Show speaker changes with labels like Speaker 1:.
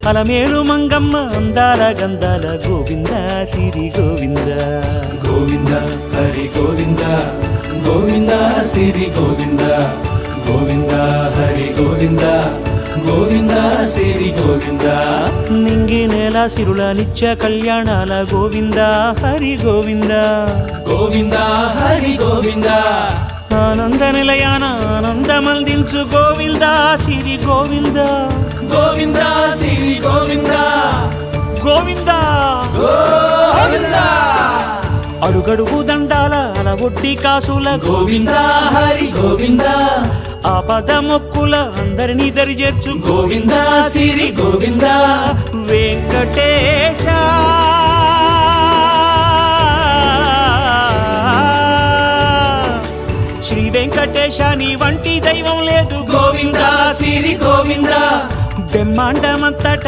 Speaker 1: అలమేలు మంగమ్మ అందాల గంధాల గోవింద సిరి గోవింద
Speaker 2: గోవింద హరి గోవింద గోవింద సిరి గోవింద గోవింద హరి గోవింద గోవింద సిరి గోవింద
Speaker 1: నింగి నేల సిరుల నిత్య కళ్యాణాల గోవింద హరి గోవింద
Speaker 2: గోవింద హరి గోవింద
Speaker 1: ఆనంద నిలయాన ఆనందమందించు గోవింద సిరి గోవింద
Speaker 2: గోవింద సిరి గోవింద
Speaker 1: గోవింద
Speaker 2: గోవింద
Speaker 1: అడుగడుగు దండాల అలవొట్టి కాసుల
Speaker 2: గోవింద హరి గోవింద
Speaker 1: ఆపద మొక్కుల అందరినీ దరిచేర్చు
Speaker 2: గోవింద సిరి గోవింద
Speaker 1: వెంకటేశ శ్రీ వెంకటేశ నీ వంటి దైవం లేదు
Speaker 2: గోవింద సిరి గోవింద
Speaker 1: బ్రహ్మాండమంతట